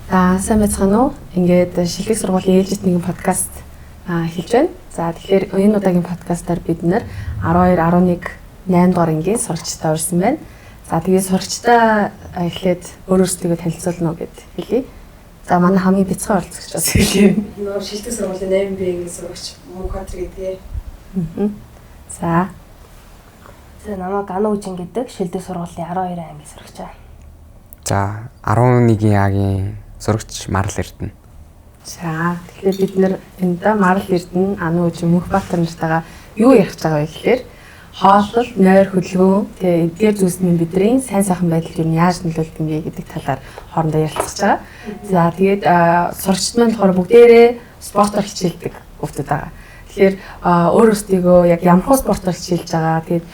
Сайн байцгаана уу? Ингээд шилдэг сургуулийн ээлжит нэгэн подкаст хэлж байна. За тэгэхээр энэ удаагийн подкастаар бид нэр 12, 11, 8 дугаар ангийн сурагчтай урьсан байна. За тэгээд сурагчтай эхлээд өөрөөсөө танилцуулна уу гэд хэлье. За манай хамгийн бяцхан оролцогч бас хэлье. Нөө шилдэг сургуулийн 8B ангийн сурагч Мөнхбаатар гэдэг. За намайг Гану Үжин гэдэг шилдэг сургуулийн 12 ангийн сурагч. За 11-ийн яагийн сурагч Марл Эрдэнэ. За тэгэхээр бид нэр энд Марл Эрдэнэ, Ану Үжин, Мөнхбаатар нартайгаа юу ярих гэж байгаа вэ гэхээр хооллол, нойр хөдөлгөөн, тэгээ эдгээр зүйлсний бидний сайн сайхан байдал юу яаж нөлөөлдөг юм бэ гэдэг талаар хоорондоо ярилцах байгаа. За тэгээд сурагчид маань болохоор бүгдээрээ спортоор хичээлдэг хүмүүс байгаа. Тэгэхээр өөрөөсөө яг ямар спортоор хичээлж байгаа. Тэгээд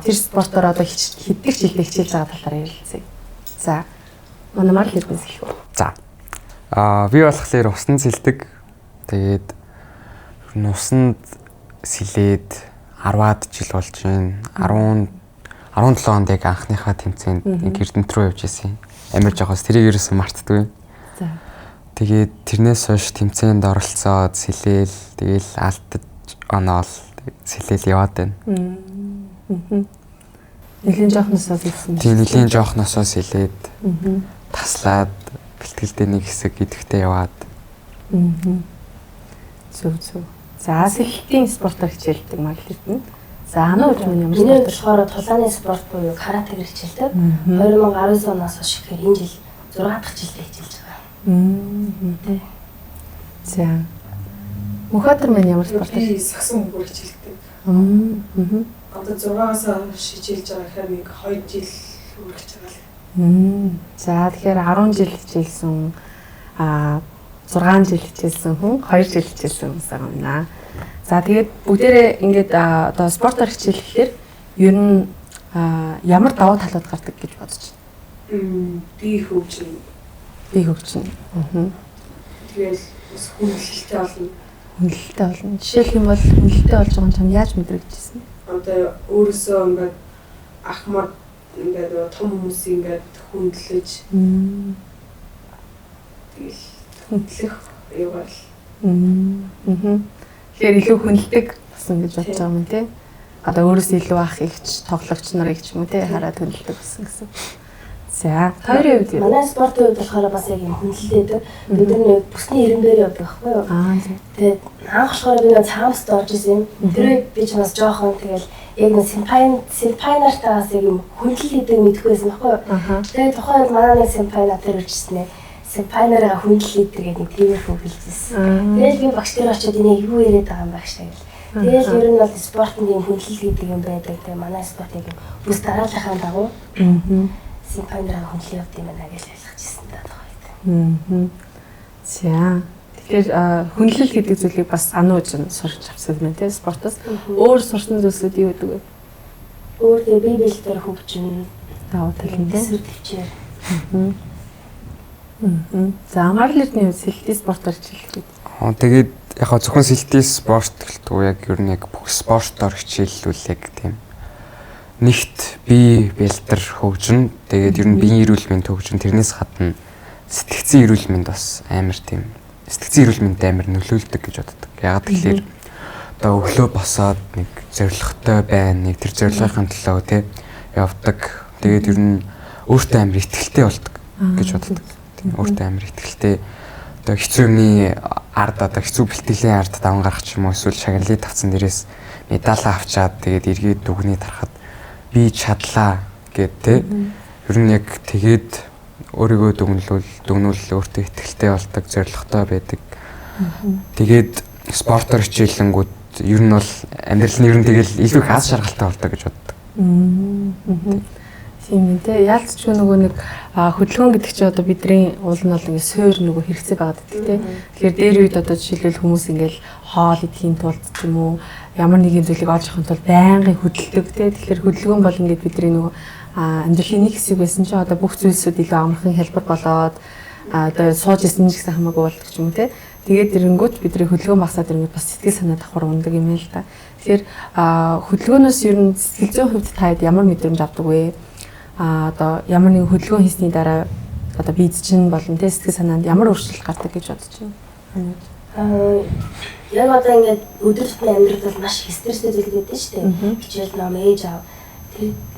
тэр спортоор одоо хэддэг жилдээ хичээлж байгаа талаар ярилцъя. За манай Марл Эрдэнэс хэлэх үү? За. Би болохоор усанд сэлдэг. Тэгээд усанд сэлээд 10-аад жил болж байна. 17 онд яг анхныхаа тэмцээнд нэг Эрдэнэт рүү явж исэн. Амар жохоос тэрийг ерөөсөн мартдаггүй. За. Тэгээд тэрнээс хойш тэмцээнд оролцоод сэлээл, тэгээл алдаж оноол сэлээл яваад байна. Нэлийн жоохносоо сэлсэн. Тийм нэлийн жоохносоо сэлээд таслаад бэлтгэлдээ нэг хэсэг идэвхтэй яваад. Зөв. За сэлтийн спортоор хичээлдэг Марл Эрдэнэ. За Ану Үжин ямар миний болохоор тулааны спорт буюу каратег хичээлдэг. 2019 оноос хойш ихээр энэ жил 6 дахь жилдээ хичээлж байгаа. За. Мөнхбаатар маань ямар спортоор? Би сагсан хөнгөр хичээлдэг. Одоо 6-аас хичээлж байгаа гэхээр нэг 2 жил хүрэх гэж байгаа л. За тэгэхээр 10 жил хичээлсэн 6 жил хичээлсэн хүн 2 жил хичээлсэн хүмүүс байгаа юм наа. За тэгээд бүгдээрээ ингээд одоо спортоор хичээлэхээр ер нь ямар давуу талууд гардаг гэж бодож байна? Би хөгжин. Тэгэл бас хүнлэлтэй болно. Жишээлх юм бол хүнлэлтэй болж байгаа юм чам яаж мэдрэгдэжсэн? Одоо өөрөөсөө ингээд ахмад ингээд том хүмүүс ингээд хүндлэж тэгэл хүндлэх яваал. Тэгэхээр илүү хүнлдэг болсон гэж бодож байгаа юм тий. Одоо өөрөөсөө илүү ах ихч, тоглогч нарыг ч юм уу тий хараад хүнлдэг болсон гэсэн. За, хоёрын үед манай спортын үед болохоор бас яг юм хүнлэлтэй. Бид нар бүсний ирэмбээр явдаг байхгүй юу? Тэгээд анх болохоор би нэг цаамст орж исэн. Тэр үед би ч бас жоохон тэгэл яг нэг симпайнартаас яг юм хүнлэлтэй мэдхгүй байсан байхгүй юу? Тэгээд тухайн үед манай нэг симпайнаар иржсэн. Симпайнараа хүнлэлтэй гэдэг нэг тиймэрхүү хэлжсэн. Тэгээд би багш дээр очиод энийг юу яриад байгаа юм байх шээ. Тэгээд ер нь бол спортын юм хүнлэл гэдэг юм байдаг. Тэгээд манай спорт яг бүс дараалахаа дагуу симпайнараа хүнлэл явд юм байна гэж ойлгочихсон даа тухайд. За. Тэгэхээр хүнлэл гэдэг зүйлийг бас Ану Үжин сурч авсан юм тийм спортоос. Өөр сурсан зүйлсүүд юу гэдэг вэ? Өөр тэгээ бие биелэлээр хөгжин давуу тал нь тийм. төвчээр. За Марл Эрдэнэ сэлтийн спортоор хичээлэх гэдэг. Тэгээд яг зөвхөн сэлтийн спорт гэлтгүй яг ер нь яг бүх спортоор хичээллүүл яг тийм нэгт бие бэлтэр хөгжин. Тэгээд ер нь биеийн эрүүл мэнд хөгжин. Тэрнээс гадна сэтгцийн эрүүл мэнд бас амар тийм сэтгцийн эрүүл мэнд амар нөлөөлдөг гэж боддог. Яг тэгэхээр одоо өглөө босоод нэг зоригтой байна. Нэг тэр зорилгын төлөө тий явдаг. Тэгээд ер нь өөртөө амар ихтгэлтэй болдог гэж боддог. Тийм өөртөө амар ихтгэлтэй одоо хэцүү юмны ард одоо хэцүү бэлтгэлийн ард даван гарах ч юм уу эсвэл шагналыг тавцсан дээрээс медаль авчаад тэгээд эргээд дүгнээ тарахад би чадлаа гэд тэ ер нь яг тэгээд өөрийгөө дүгнүүл өөртөө ихтгэлтэй болдог зоригтой байдаг. Тэгээд спортоор хичээлэнгүүд ер нь бол амьдрал нь ер нь тэгэл илүү их аз жаргалтай болдог гэж боддог. Тийм ээ те яалтчгүй нөгөө нэг хөдөлгөөн гэдэг чинь одоо бидний уул нь бол ингэ суур нөгөө хэрэгцээ байгаад байдаг те. Тэгэхээр дээр үед одоо жишээлбэл хүмүүс ингээл хоол идэхийн тулд ч юм уу ямар нэгэн зүйлийг олж авахын тулд байнгын хөдөлдөг те. Тэгэхээр хөдөлгөөн бол ингээд бидний нөгөө амьдралын нэг хэсэг байсан чинь одоо бүх зүйлсүүд илүү амархан хялбар болоод одоо сууж исэн ч гэсэн хамаагүй болдог ч юм уу те. Тэгээд ирэнгүүт бидний хөдөлгөөн багасаад ирэнгүүт бас сэтгэл санаа давхар ундаг юм л та. Тэгэхээр хөдөлгөөнөөс ер нь сэтгэл зүйн хувьд таад ямар мэдрэмж авдаг вэ? Одоо ямар нэгэн хөдөлгөөн хийсний дараа одоо бид чинь болон тэ сэтгэл санаанд ямар өөрчлөлт гардаг гэж бодож байна. Яг одоо ингээд өдөр тутмын амьдралд бол маш их стресстэй зүйл гэдэг шүү дээ. Хичээл ном ээж аав.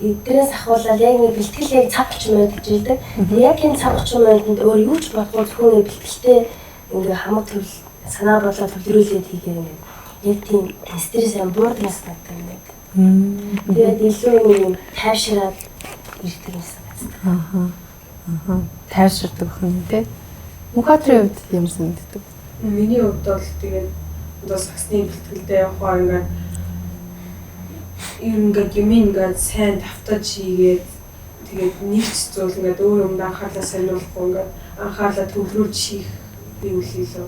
Тэрээс ахуулаад яг нэг бэлтгэл яг цаг 30 минут гэж хэлдэг. Яг энэ цаг 30 минутанд өөр юу ч бодохгүй зөвхөн бэлтгэлтэй ингээ хамаг төрөл санаа бодлоо төвлөрүүлээд хийхээр ингээд яг тийм стресс юм буурдагс надад ингээд. Тэгээд илүү нэг юм тайвшираад ирдэг юм санагдав. Тайвширдаг хүн тий. Мухатрын хувьд ямар санагддаг? Миний хувьд бол тэгээд одоо саксны бэлтгэлдээ явахаар ингээд юм ингээд сайн давтаж хийгээд тэгээд нэгч зүйл ингээд өөр юмд анхаарлаа сонирхолгүй ингээд анхаарлаа төвлөрүүлж хийх биелэлөө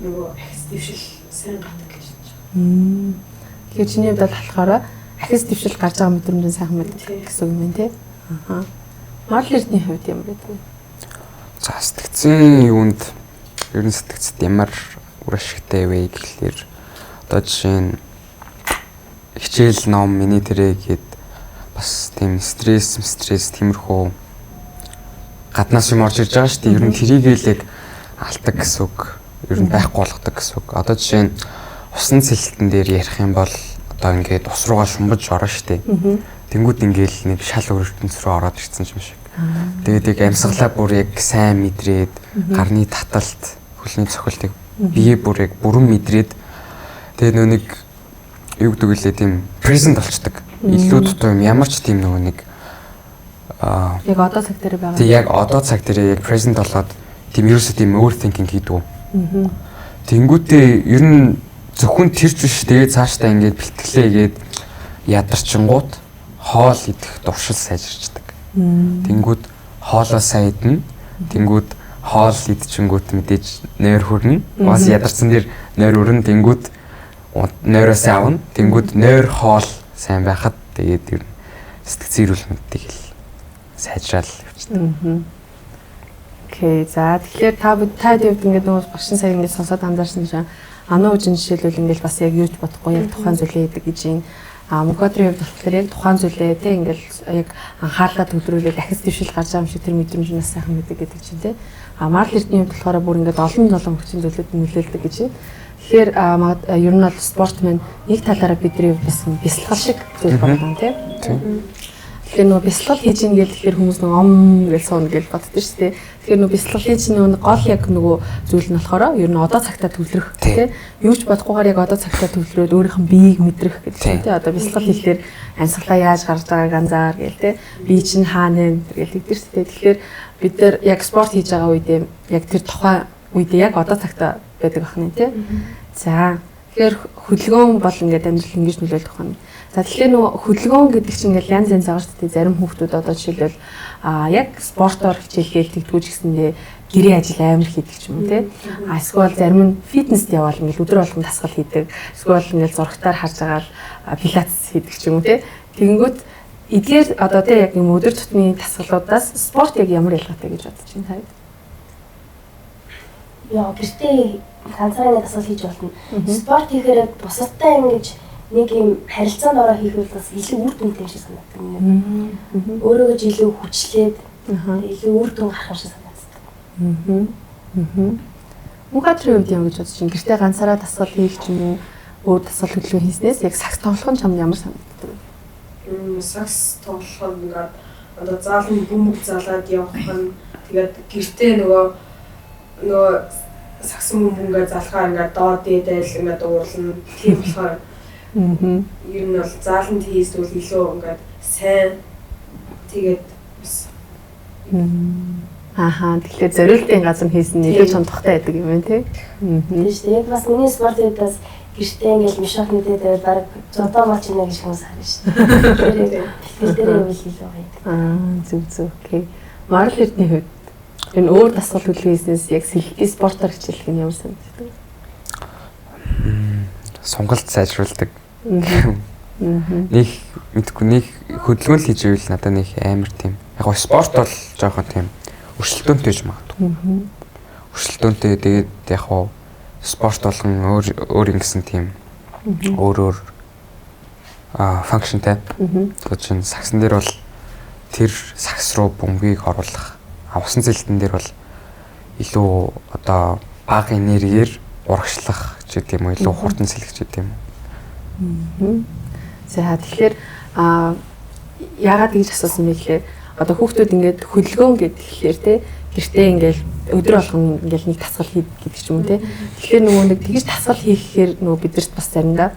нөгөө ахис дэвшил сайн гардаг гэж байна. Тэгэхээр чиний хувьд болохоор ахис дэвшил гарч байгаа мэдрэмж сайхан мэддэг гэсэн үг юм тий. Модал эрдний хувьд ямар байдаг вэ? За сэтгцийн юунд ер нь сэтгцэд ямар үр ашигтай вэ гэхлээр одоо жишээ нь хичээл ном миний тэрэ гээд бас тийм стресс тиймэрхүү гаднаас юм орж ирж байгаа шүү дээ. Ер нь тэрийгээл яг алдаг гэсэн үг. Ер нь байхгүй болгодог гэсэн үг. Одоо жишээ нь усан цэлтэн дээр ярих юм бол одоо ингээд ус руугаа шумбаж орно шүү дээ. Тэнгүүд ингээл нэг шал өрөвтөнц рүү ороод ирсэн юм шиг. Тэгээд яг амьсгалаа бүр яг сайн мэдрээд гарны таталт, хөлний цохилтыг бие бүр яг бүрэн мэдрээд тэгээд нөө нэг юу гэдэг үлээ тийм презент болчдөг. Илүү дутуу юм ямар ч тийм нөгөө нэг яг одоо цаг дээр байгаа. Тэг яг одоо цаг дээр яг презент болоод тийм ерөөсөө тийм overthinking хийдгүү. Тэнгүүтээ ер нь зөвхөн тэрч биш тэгээд цаашдаа ингээд бэлтгэлээгээд ядарчингууд хоол идэх дуршил сайжирчдаг. Тэнгүүд хоолоо сайн идэнэ. Тэнгүүд хоол идчихэнгүүт мэдээж нойр хүрнэ. Бас ядарсан дээр нойр өрнө. Тэнгүүд нойроос авна. Тэнгүүд нойр хоол сайн байхад тэгээд ер нь сэтгцэн эрүүл мэндийг л сайжраал явчихдаг. Окей. За тэгэхээр та дэвд ингээд нөгөө багшин сая ингээд сонсоод анзаарсан чинь ануу үжин жишээлбэл ингээд бас яг юуж бодохгүй яг тухайн зүйлээ хийдэг гэж юм. Мухатрын хувьд болохоор яг тухайн зүйлээ те ингээд яг анхаарлаа төвлөрүүлээд ахис дэвшил гарч байгаа юм шиг тэр мэдрэмж нь бас сайхан мэддэг гэдэг чинь те. Модал эрдний хувьд болохоор бүр ингээд олон хүчин зүйлүүд нөлөөлдөг гэж байна. Тэгэхээр ер нь бол спортмен нэг талаараа бидний хувьд бас бясалгал шиг зүйл болгоно те. Тэгэхээр нөгөө бясалгал хийж ийн гэхээр хүмүүс нөгөө гэж сууна гэж боддөө шүү дээ. Тэгэхээр нөгөө бясалгал хийж нөгөө гол яг нөгөө зүйл нь болохоор ер нь одоо цагтаа төвлөрөх тийм юу ч бодохгүйгээр яг одоо цагтаа төвлөрөөд өөрийнх нь биеийг мэдрэх гэдэг тийм одоо бясалгал хийхээр амьсгалаа яаж гарч байгааг анзаар гээл тийм бие чинь хаана вэ гэдэг дээр шүү дээ. Тэгэхээр бид нар яг спорт хийж байгаа үедээ яг тэр тухайн үедээ яг одоо цагтаа байдаг ахна тийм. За тэгэхээр хөдөлгөөн бол ингээд амьдрал ингэж нөлөөлөх байна. За тэгэхээр нөгөө хөдөлгөөн гэдэг чинь ингээл янз янз байгаа шүү дээ. Зарим хүүхдүүд одоо жишээлбэл яг спортоор хичээлгээл тэгтгүүж гэсэндээ гэрээ ажил амар хийдэг ч юм уу тий. Эсвэл зарим нь фитнест яваал ингээл өдөр болгон дасгал хийдэг. Эсвэл ингээл зурагтаар харж агаал пилатес хийдэг ч юм уу тий. Тэгэнгүүт эдгээр одоо тий яг юм өдөр тутмын дасгалуудаас спорт яг ямар ялгаатай гэж бодож байна та? Яа, гэртээ ганцаараа дасгал хийж болно. Спорт хийхээр бусадтай ингэж нэг юм харилцаанд ороо хийхвэл бас илүү үр дүнтэй юм шиг санагддаг юм. Өөрөө гэж илүү хүчлээд илүү үр дүн гарах шиг санагддаг. Мухатрын хувьд ямар гэж бодож байна? Гэртээ ганцаараа дасгал хийх ч юм уу, өөр дасгал хөдөлгөөн хийснээс яг сакс тоглох нь чамд ямар санагддаг вэ? Сакс тоглох нь ингээд одоо заалын бөмбөг залаад явах нь тэгээд гэртээ нөгөө сакс бөмбөгөө залхаа ингээд доод дээдэл ингээд уурлна тийм болохоор ер нь бол зааланд хийсвэл илүү ингээд сайн тэгээд тэгэхээр зориултын газар хийсэн нь илүү чондохтой байдаг юм байна тий. Тийм шүү дээ. Яг бас миний спортуудаас гэртээ ингээд мишок мэдээд байвал баг зодоо мал чинь гэж хүмүүс харна шүү дээ. Тэгэхээр тэр юм илүү байдаг. Зүг. Окей. Модал эрдний хувьд энэ өөр дасгал хөдөлгөөнөөс яг сэлхий спортоор хичээлэх нь ямар санагддаг? Сонголт сайжруулдаг. Нэг мэдгүй нэг хөдөлгөөн л хийж ивэл надад нэг амар тийм. Яг спорт бол жоохон тийм өрсөлдөөнтэй ч магадгүй. Өрсөлдөөнтэй тэгээд яг спорт болгон өөр ингэсэн тийм өөр функшнтай. Тэгэхээр чин саксан дээр бол тэр сакс руу бөмбөгийг оруулах Усан цэлтэн дээр бол илүү одоо бага энергиэр урагшлах ч гэдэг юм уу, илүү хурдан сэлгэж гэдэг юм уу. За тэгэхээр яагаад гэж асуусан бэ гэхээр одоо хүүхдүүд ингээд хөдөлгөөн гэхээр те гэртээ ингээд өдөр болгон ингээд нэг тасгал хийх гэдэг ч юм уу те. Тэгэхээр нөгөө нэг тэгж тасгал хийхээр нөгөө бидэрт бас заримдаа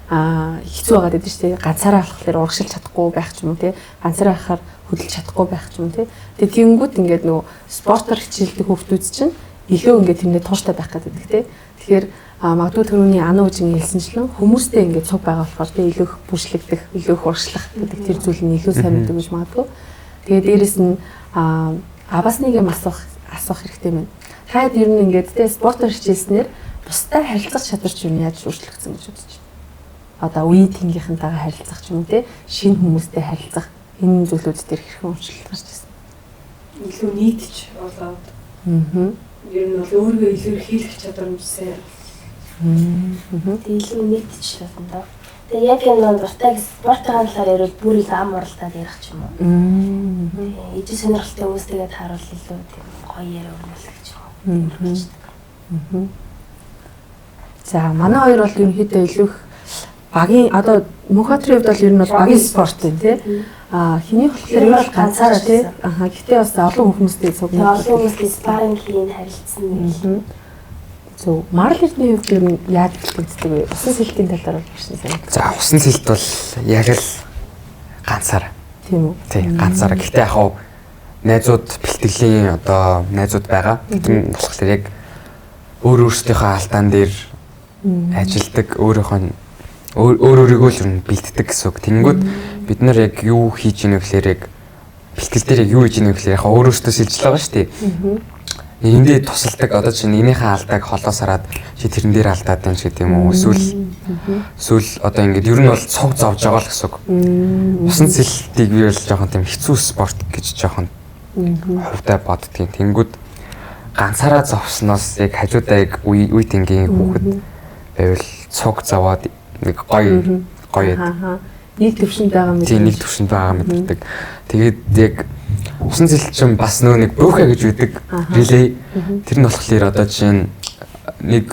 хэцүү байгаад байдаг шүү дээ. Ганцаараа болохоор урагшилж чадахгүй байх ч юм уу те. Ганцаараа байхаар хөдөлж чадахгүй байх ч юм уу те. Тэгээ тэгэнгүүт ингээд нөгөө спортоор хичээлдэг хүүхдүүд чинь илүү ингээд тэрнээ тууштай байх гэдэг те. Тэгэхээр магадгүй түрүүний Ана үжин хэлсэнчлэн хүмүүстэй ингээд цуг байгаа болохоор те илүү их бүршлэгдэх, илүү их урагшлах гэдэг тэр зүйл нь илүү сайн мэддэг гэж магадгүй. Тэгээ дээрэс нь бас нэг юм асуух хэрэгтэй байна. Хаад ер нь ингээд те спортоор хичээлснээр бусдад харилцах чадвар чинь яаж өөрчлөгдсөн гэж бодож байна. Одоо үе тэнгийнхэнтэйгээ харилцах ч юм уу те шинэ хүмүүстэй харилцах энэ зүйлүүд дээр хэрхэн өөрчлөлт гарч ирсэн. Илүү нийтж болоод. Ер нь бол өөрийгөө илүү хийх чадвар нь сайн. Илүү нийтж байна. Тэгээ яг энэ дуртай спортын талаар ярил бүр их ам оролдоод ярих ч юм уу. Ижил сонирхолтой хүмүүстэйгээ тааруул илүү тийм гоё яриа өрнүүлэх ч юм уу. За манай хоёр бол ерөнхийдөө илүү их багийн одоо Мөнхбаатарын хувьд бол ер нь бол багийн спорт байна тий. Хиний болохоор ер нь ганцаараа тий. Гэхдээ бас олон хүмүүстэй цугнаа. Олон хүмүүстэй спарринг хийн харилцсан. Зөв. Марл эрдний хувьд ер нь яаж бэлтгэгддэг вэ? Усан сэлтийн талаар хэлсэн сайн. За усан сэлт бол яг л ганцаараа. Тийм үү? Тий, ганцаараа. Гэхдээ яг найзууд бэлтгэлийн одоо найзууд байгаа. Тэгвэл болохоор яг өөрөөсийнхөө алдаан дээр ажилдаг, өөрийгөө л бэлддэг гэсэн үг. Тэнгүүд бид нар яг юу хийж ийнэ гэхээр яг бэлтгэл дээр яг юу хийж ийнэ гэхээр яг өөрөөсөө сэлжил байгаа шүү дээ. Нэгэндээ тусалдаг одоо чи нэгнийхээ алдааг холоос хараад чи тэрэн дээр алдаад байна ч гэдэг юм уу. Эсвэл одоо ингээд ер нь бол цуг зовж байгаа л гэсэн үг. Усан сэлтийг би бол жоохон тийм хэцүү спорт гэж жоохон хувьдаа боддгийн. Тэнгүүд ганцаараа зовсноос яг хажуудаа яг үе тэнгийн хүүхэд байвал цуг зовоод нэг гоё нэг төвшөнд байгаа мэт. Тийм нэг төвшөнд байгаа мэддэг. Тэгээд яг усан сэлт чинь бас нөө нэг бөөхэ гэж үүдэг релей. Тэр нь болохоор одоо чинь нэг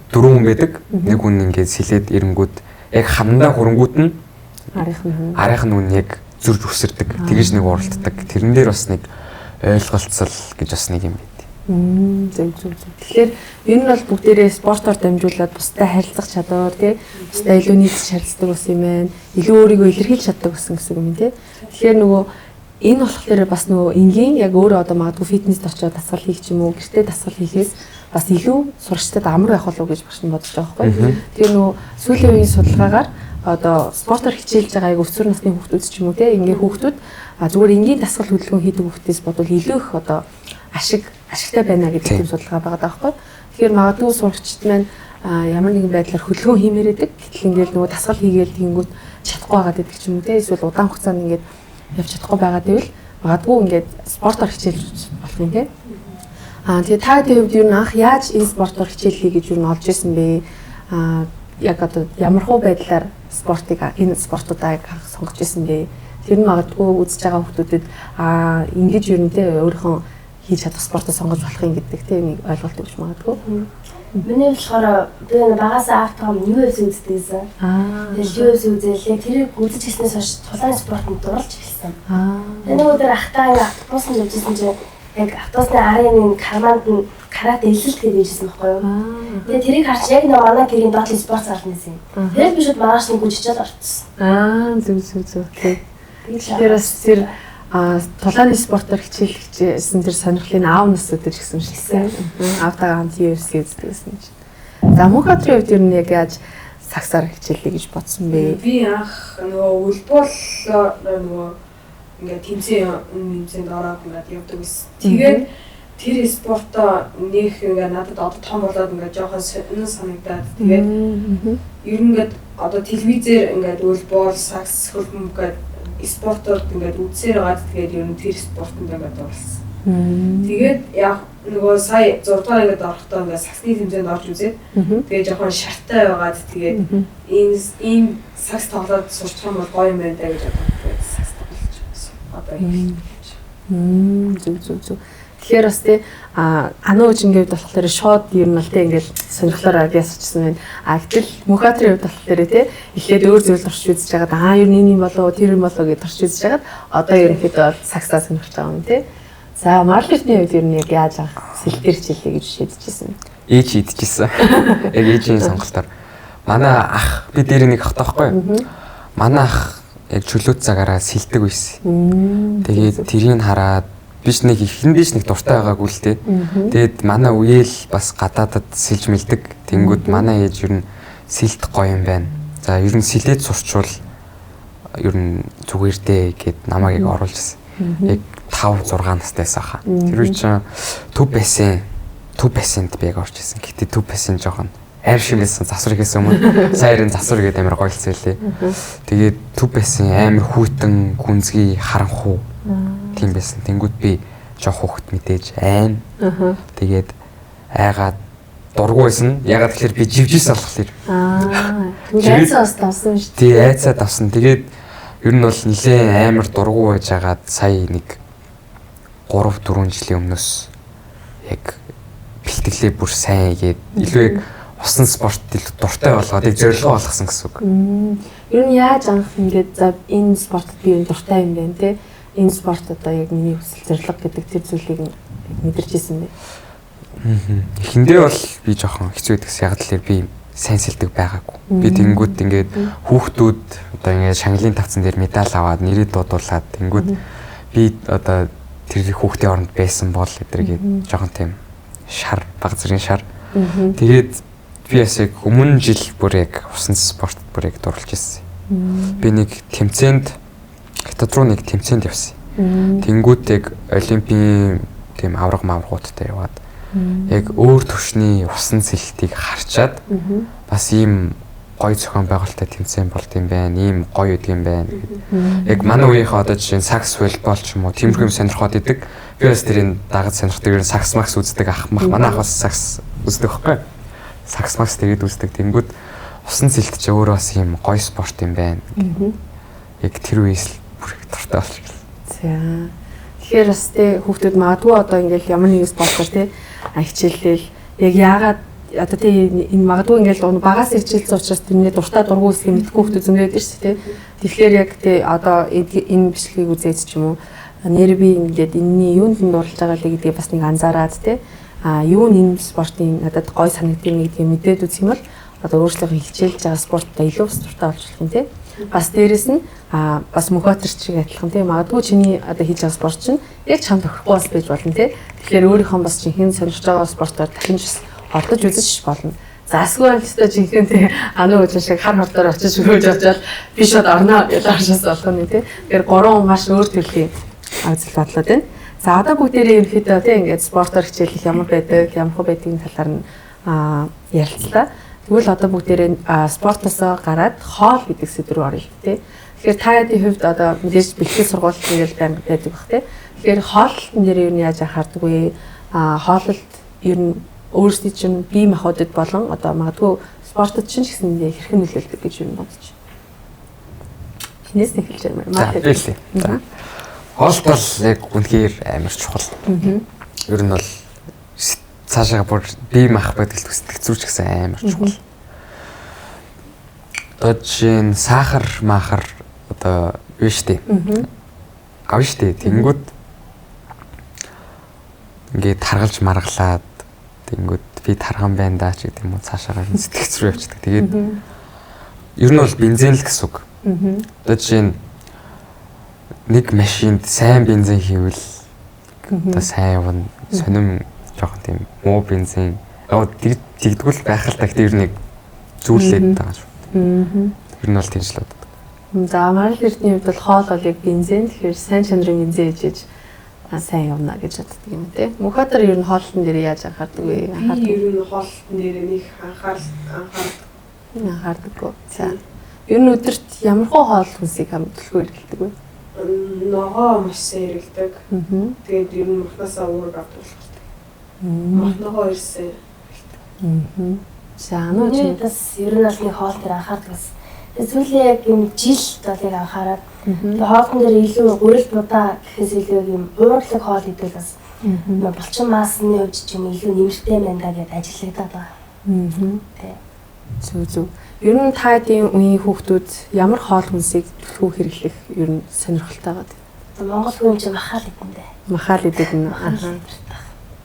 4 хүн байдаг. Нэг хүн ингээд сэлээд ирэнгүүт яг хамдаа хөрөнгүүт нь арийнх нь үн яг зөрж үсэрдэг. Тэгэж нэг уралддаг. Тэрэн дээр бас нэг ойлголцол гэж бас нэг юм байд. Зөв. Тэгэхээр энэ бол бүгдээрээ спортоор дамжуулаад бусдад харилцах чадвар тий. Бусдад илүү нийтж харилцдаг ус юм байна. Илүү өөрийгөө илэрхийлж чаддаг ус гэсэн юм тий. Тэгэхээр нөгөө энэ болохоор бас нөгөө энгийн яг өөрөө одоо магадгүй фитнест очиод дасгал хийх ч юм уу, гэртээ дасгал хийхээс бас илүү сурагчдад амар байх болов уу гэж багш нь бодож байгаа байхгүй. Тэгээ нөгөө сүүлийн үеийн судалгаагаар одоо спортоор хичээлж байгаа яг өсвөр насны хүүхдүүд ч юм уу тий. Ингээ хүүхдүүд зүгээр энгийн дасгал хөдөлгөөн хийдэг хүүхдээс бодвол илүү их одоо ашигтай байна гэдэг юм судалгаа байгаа даахгүй. Тэгэхээр магадгүй сурагчид маань ямар нэгэн байдлаар хөдөлгөөн хиймээр байдаг. Гэтэл ингээд нөгөө дасгал хийгээл тэгэнгүүт чадахгүй байгаа гэдэг ч юм уу те. Эсвэл удаан хугацаанд ингээд явж чадахгүй байгаа гэвэл магадгүй ингээд спортоор хичээлж болох юм те. Тэгээ та хэдийн хувьд юу н анх яаж энэ спортоор хичээлхий гэж юу н олж ирсэн бэ? Яг одоо ямар хуу байдлаар энэ спортуудаа сонгож ирсэн бэ? Тэр нь магадгүй үзэж байгаа хүмүүсд ингэж юу н те өөрийнхөө хийж чадах спортоо сонгож болох юм гэдэг тийм нэг ойлголт өгч магадгүй. Миний болохоор би багасаа автом UFC үздэг. Тэгээд UFC үзэлээ тэрийг үзэж хэлснээс хойш тулаан спортод дурлж эхэлсэн. Тэгээд нэг өдөр ахтаа ингээ автобусанд явжсэн чинь яг автобусны арын карманд нь карате элэлт гэж хэлсэн байхгүй юу? Тэгээд тэрийг харч яг нэг манай гэрийн доотлын спорт залны юм. Тэгээд би шууд маргааш нэг гүжичээд орчихсон. Зөв. Тэгэхээр бас тэр тулааны спортоор хичээлсэн тэр сонирхлын аав нас өдөр гэсэн шилсэн. Аавтайгаа хамт UFC үздэг гэсэн чинь. За Мөнхбаатарын хувьд ер нь яг яаж сагсаар хичээллээ гэж бодсон бэ? Би анх нөгөө үлбол нөгөө ингээд тэмцээнд ороод ингээд явдаг байсан. Тэгээд тэр спортоо нөх ингээд надад одоо том болоод ингээд жоохон санагдаад тэгээд ер нь ингээд одоо телевизээр ингээд үлбол сагс хөлбөмбөг гэдэг спортод ингээд үзсээр байгаа. Тэгээд ер нь тэр спортод ингээд орсон. Тэгээд яг нөгөө сая 6 дугаар ингээд орохдоо ингээд сагсны тэмцээнд орж үзээд тэгээд жоохон шартай байгаад тэгээд ийм сагс тоглоод сурчих юм бол гоё юм байна даа гэж бодоод сагс тоглож байсан. Одоо их. Зөв. Тэгэхээр бас тий ануу жингээд болохоор шууд ер нь бол тий ингээл сонирхлоор би асуучсан байна. Гэтэл мөхатрийн хувьд болохоор тий эхлээд өөр зүйл орч үзэж байгаад ер нь юм болоо тэр юм болоо гэж орч үзэж байгаад одоо ерөнхийдөө саксаа сонирхож байгаа юм тий. За маркетингийн хувьд ер нь яг яаж авах сэлтэр хичээлээ гэж шийдэжсэн. Ээж хийдчихсэн. Яг ээжийн сонголтоор. Манай ах би дээр нэг ах таахгүй юу? Манай ах яг чөлөөт цагаараа сэлдэг байсан. Тэгээд тэрийг хараад биш нэг ихэндээч нэг дуртай байгаагүй л дээ. Тэгээд манай үеэл бас гадаадад сэлж мэлдэг. Тэнгүүд манай ээж ер нь сэлт гоё юм байна. За ер нь сэлээд сурчвал ер нь зүгээр дээ гэд намайг яг оруулж ирсэн. Яг 5 6 настайс хаа. Тэр үе чинь төв бассейнд би яг орж ирсэн. Гэтэ төв бассейн жоохон аим шимэлсэн засвар хийсэн өмнө сайрын засвар гэдэг амар гойлцоо лээ. Тэгээд төв бассейн амар хүйтэн гүнзгий харанхуу тийм байсан. Тэнгүүд би жоох хөхт мэдээж айн. Тэгээд айгаад дургу байсан. Ягаад тэгэхээр би живжсэн болохоор. Айцаа бас давсан шүү дээ. Тий, айцаа давсан. Тэгээд ер нь бол нэлээ амар дургу байж агаад сая нэг 3 4 жилийн өмнөөс яг бэлтгэлээ бүр сайн игээд илүү яг усан спорт дуртай болгоод яг зорилго болгосон гэсэн үг. Ер нь яаж анх ингээд за энэ спортод би энэ дуртай юм байна те. Энэ спорт одоо яг миний хүсэл зорилго гэдэг тэр зүйлийг мэдэрч ирсэн бэ. Эхэндээ бол би жоохон хэцүү байдагс яг л би сайн сэлдэг байгаагүй. Би тэнгүүд ингээд хүүхдүүд одоо ингээд шанглын тавцан дээр медаль аваад нэрээ дуудуулаад тэнгүүд би одоо тэр хүүхдийн оронд байсан бол эдэргээд жоохон тийм шар баг зэргийн шар. Тэгээд би бас яг өмнө жил бүр яг усан спортод бүр яг дурлж ирсэн. Би нэг тэмцээнд хятад руу нэг тэмцээнд явсан. Тэнгүүд яг олимпийн тийм авраг маврагуудтай яваад яг өөр төвшний усан сэлтийг харчаад бас ийм гоё зохион байгуулалттай тэмцээн болд юм байна. Ийм гоё үдэг юм байна. Яг манай үеийнхээ одоо жишээ нь сакс волейбол ч юм уу тиймэрхүү юм сонирхоод идэг. Би бас тэрийн дагаж сонирхдаг ер нь сакс макс үздэг ах мах. Манай ах бас сакс үздэг байхгүй. Сакс макс тэгээд үздэг. Тэнгүүд усан сэлт ч өөрөө бас ийм гоё спорт юм байна. Яг тэр үеэс л бүр их дуртай болчихлоо. За. Тэгэхээр бас тий хүүхдүүд магадгүй одоо ингээл ямар нэгэн спортоор тий хичээллээл яг яагаад одоо тий энэ магадгүй ингээл багаас хичээлсэн учраас тэрний дуртай дургуй үсгийг мэдгүй хүүхдүүд зөндөөд шүү дээ тий. Тэгэхээр яг тий одоо энэ бичлэгийг үзээд ч юм уу нэр би ингээд энэний юунд нь дурлаж байгаа л гэдгийг бас нэг анзаараад тий юу энэ спортын надад гой санагдсан гэдгийг мэдээд үзэх юм бол одоо өөрсдөө хичээлж байгаа спорттой илүү дуртай болж болох юм тий. Бас дээрэс нь бас мөхөтөрч шиг адилхан тийм магадгүй чиний одоо хийж байгаа спорт чинь яг чамд тохирохгүй бас байж болно тийм. Тэгэхээр өөрийнхөө бас жинхэнэ сонирхож байгаа спортоор дахин бас ордож үзэж болно. За асгүй өстой жинхэнэ тийм ануу үжин шиг хар хортоор очиж өгөөж очоод би шууд орно гэж харшаас болох нь тийм. Тэгэхээр 3 маш өөр төрлийн ажил бодлоод байна. За одоо бүгдээрээ ерөнхийдөө тийм ингээд спортоор хичээлэх ямар байдаг, ямар хөө байдгийн талаар нь ярилцлаа. Тэгвэл одоо бүгдээрээ спортосоо гараад хоол гэдэг сэдв рүү оръё тий. Тэгэхээр та ядын хувьд одоо мэдээж бэлтгэл сургалт ингээл байнга байдаг бах тий. Тэгэхээр хоолтон дээр юу яаж анхаардаг вэ? Хооллолт ер нь өөрсдийн чинь бие махбодод болон одоо магадгүй спортод чинь ч гэсэн хэрхэн нөлөөлдөг гэж юу бодож байна. Хинээс нэг хэлж байна. За. Хоолт бол яг үнэхээр амар чухал. Ер нь бол цаашаа бүр бие махбодод төсөлтөж гэсэн амар чухал. Одоо чинь сахар махар одоо биш үү? Авна шүү дээ. Тэнгүүд ингээд таргалж маргалаад тэнгүүд би тарган байна даа ч гэдэг юм уу цаашаа сэтгэц рүү явчихдаг. Тэгээд ер нь бол бензин л гэсэн үг. Одоо чинь нэг машинд сайн бензин хийвэл одоо сайн явна. Сонирм жоохон тийм муу бензин тэгдгүүл байх л та гэдэг нэг зүйлээд байгаа шүү. Ер нь бол тийм л боддог. За марал эрдний хувьд бол хоол бол яг бензин тэгэхээр сайн чанарын бензин ээжэж сайн явна гэж боддог юм тий. Мөхөтөр ер нь хоолтон дээр яаж анхаардаг вэ? Ер нь хоолтон дээр нэг анхаардаг. За. Ер нь өдөрт ямар хоол хүнсийг төлхөө хэрэглэдэг вэ? Ногоо маш сайн хэрэглэдэг. Тэгээд ер нь махнасаа уург авдаг. Махногоо ирсэн. За нөө чи бас ер нь аль нэг хоол дээр анхаардаг бас. Сүүлийн яг юм жилд бол яг анхаарад. Тэгээд хоолтон дээр илүү гурил будаа гэхээс илүү юм уурлаг хоол идэл бас Булчин маасны хувьд ч юм илүү нэмэртэй байна да гэдээ ажиллагдаад байгаа. Тэ. Зүг. Ер нь та эдийн үеийн хүүхдүүд ямар хоол хүнсийг төлхөө хэрэглэх ер нь сонирхолтой байгаа. Монгол хүн чинь махаал идэндээ. Махаал идэг нь.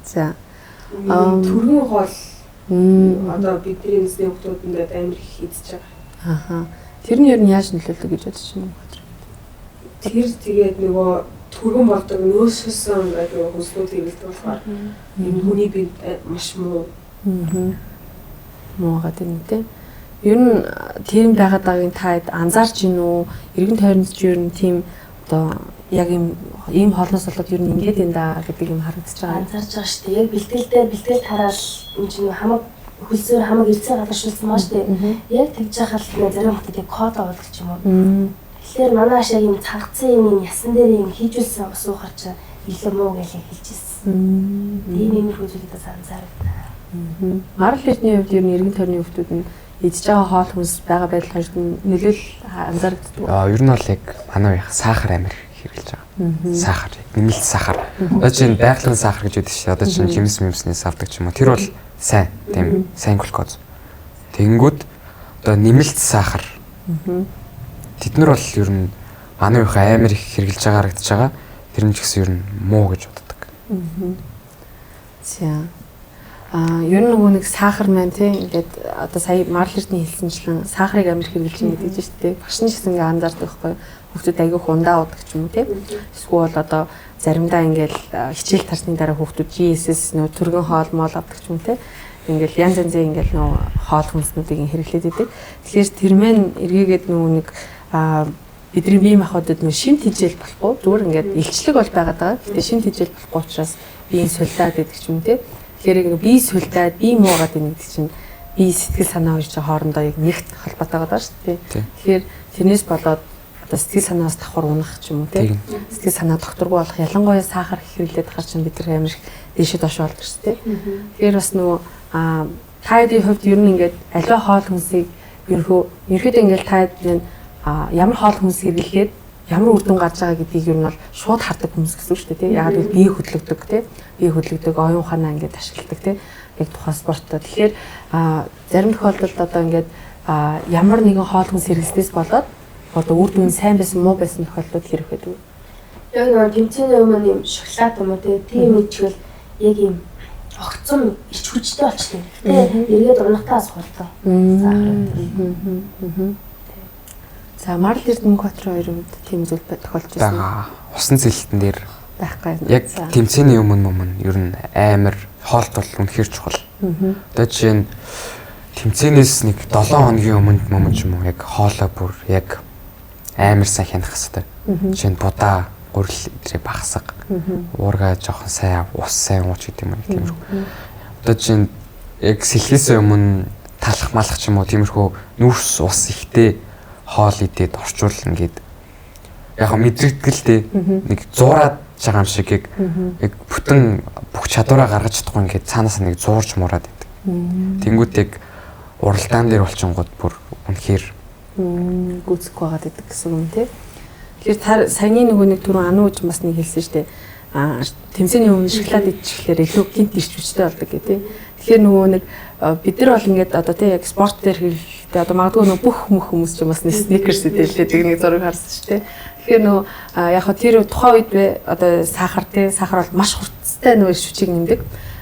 За. Түргэн хоол одоо бидний нэсний хүүхдүүдэнд амар их хийдэж байгаа. Тэр нь ер нь яаж нөлөөлдөг гэж бодож байна уу? Тэр тэгээд нөгөө түргэн болдог нөөсөсөн гэдэг хүслүүд хэрэглэдэг болохоор энэ хүний бие маш муу. Муугаад байна тийм. Ер нь тийм байгаад байгааг та анзаарч гин үү? Иргэн тойронд ч ер нь тийм одоо яг ийм хоолноос болоод ер нь ингэж энэ да гэдэг юм харагдаж байгаа. Анзаарч байгаа шүү дээ. Яг бэлтгэл тараал энэ чинь хамаг хөлсөөр хамаг ирцээ гадаршуулсан маа шүү дээ. Яг тэгж яхад зарим хүмүүсийг код авдаг ч юм уу. Тэгэхээр манай ашиг юм цангацсан юм ясан дээр юм хийжүүлсэн усуухар чи илүү муу гэж хэлжсэн. Тийм иймэрхүү зүйлээс анзаардаг. Марл эрдний хувьд ер нь иргэн тойрны хүүхдүүд нь идж байгаа хоол хүнс байгаа байдал хоёрт нь нөлөөл анзаардаг. Ер нь бол яг манай их сахар амир хэрэглэж байгаа. Сахар, нэмэлт сахар. Одоо чинь байгалийн сахар гэж үүдэж шүү. Одоо чинь жимс авдаг ч юм уу. Тэр бол сайн, тийм сайн глюкоз. Тэнгүүд одоо нэмэлт сахар. Тэд нар бол ер нь манай их амир их хэрэглэж байгаа харагдаж байгаа. Тэр нь ч гэсэн ер нь муу гэж боддог. За. Ер нь нөгөө нэг сахар маань тийм ингээд одоо сая Марл эрдний хэлсэнчлэн сахарыг амир хэрэглэж байгаа гэдэг чинь шүү дээ. Багш нь ч гэсэн ингээд анзаардаг байхгүй. Хүүхдүүд айгүйх ундаа удаг ч юм уу тийм. Эсвэл одоо заримдаа ингээд хичээл тарсны дараа хүүхдүүд GSS нөгөө түргэн хоол моол авдаг ч юм тийм. Ингээд янз янзын ингээд нөгөө хоол хүнснүүдийг хэрэглээд идэг. Тэгэхээр тэр мэн эргээгээд нөгөө нэг бидний бие махбодод нөгөө шин тижэл болохгүй зүгээр ингээд илчлэг бол байгаад байгаа. Гэтэ шин тижэл болохгүй учраас биеийн суллаад гэдэг ч юм тийм. Тэгэхээр бие сүлдээд бие муугаад байна гэдэг чинь бие сэтгэл санаа хоёр чинь хоорондоо яг нэгт холбоотой байгаа шүү дээ. Тэгэхээр тэрнээс болоод одоо сэтгэл санаас давхар унах ч юм уу тийм. Сэтгэл санаа докторгүй болох ялангуяа сахар хэрэглээд хар чинь бид нар амар их дэшид дош болдог шүү дээ. Тэгэхээр бас нөгөө тайдын хувьд ер нь ингээд аливаа хоол хүнсийг ерөөхдөө ингээд тайд ямар хоол хүнс хэрэглэхэд ямар үр дүн гарч байгаа гэдгийг ер нь бол шууд хардаг хүмүүс гэсэн үг шүү дээ тийм. Яг л бие хөдлөгдөг тийм. Бие хөдлөгдөг, оюун ухаанаа ингээд ашигладаг тийм. Яг тухайн спортоо. Тэгэхээр зарим тохиолдолд одоо ингээд ямар нэгэн хоол хүнс хэрэглэснээс болоод одоо үр дүн сайн байсан муу байсан тохиолдолд хэрэг байдаг. Яг нэг тэмцээний өмнө юм шоколад юм уу тийм мэдчихвэл яг юм огцом ирч хүчтэй болчихсон. Тэгээ эргээд унахтаас хурдан. За Марл эрдэнэ Котор хоёрын тийм зүйл тохиолж байсан. Усан цэлтэн дээр байхгүй. Яг тэмцээний өмнө ер нь амар хоолт бол үнэхээр чухал. Одоо жишээ нь тэмцээнээс нэг 7 хоногийн өмнө ч юм уу яг хоолоо бүр яг амар сайн хянах хэрэгтэй. Жишээ нь будаа, гурил эдрээ багсаг, уурга жоохон сайн ус сайн ууч гэдэг юм тиймэрхүү. Одоо жишээ нь яг сэлхээс өмнө талах малах ч юм уу тиймэрхүү нүүрс ус ихтэй хоол идээд орчуулна гэд яг мэдрэгдэлтэй нэг зуураад байгаа юм шиг яг бүтэн бүх чадвараа гаргаж чадахгүй ингээд цаанаас нэг зуурч мураад байдаг. Тэнгүүд яг уралдаан дээр болчингууд бүр үнэхээр гүцэх байгаад байдаг гэсэн юм тий. Тэгэхээр саяны нөгөө нэг түрүү анууж бас нэг хэлсэн шүү дээ. Тэмцээний өмнө шоколад идчихлээр илүү гинт ирч хүчтэй болдог гэх тий. Тэгэхээр нөгөө нэг бид нар бол ингээд одоо тий яг спорт дээр хэрэгтэй одоо магадгүй нөгөө бүх хүмүүс ч бас сникерс идэлдэг нэг зураг харсан шүү дээ. Тэгэхээр нөгөө яг хөө тэр тухайн үед одоо сахар бол маш хурцтай нөгөө шүчийг нэмдэг.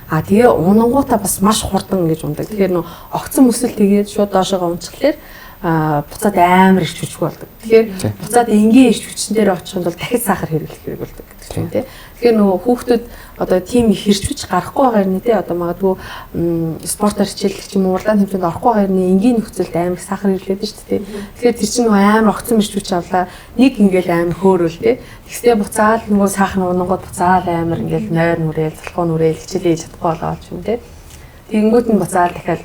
Тэгээ унангуудаа бас маш хурдан ингэж ундаг. Тэгэхээр нөгөө огцон мөсөл тэгээд шууд доошоо унчихлаар буцаад амар ирч хүчгүй болдог. Тэгэхээр буцаад энгийн ирч хүчин дээр очиход бол дахид сахар хэрэглэх хэрэг болдог гэдэг чинь тий. Тэгэхээр нөгөө хүүхдүүд одоо тийм их ирч хүч гарахгүй байгаа юм тий. Одоо магадгүй спортоор хичээллэх ч юм уу уралдаан тэмцээнд орохгүй байгаа юм энгийн нөхцөлд амар их сахар хэрэглээд шүү дээ тий. Тэгэхээр тэр чинь нөгөө амар огцон ирч хүч авлаа. Нэг ингээл амар хөөрөл тий. Тэгсээ буцаад нөгөө сахар унангууд буцаад амар ингээл нойр нүрэл, залхуу нүрэл хичээлээ чадахгүй болоод ч юм тий. Тэгэнгүүт нь буцаад дахиад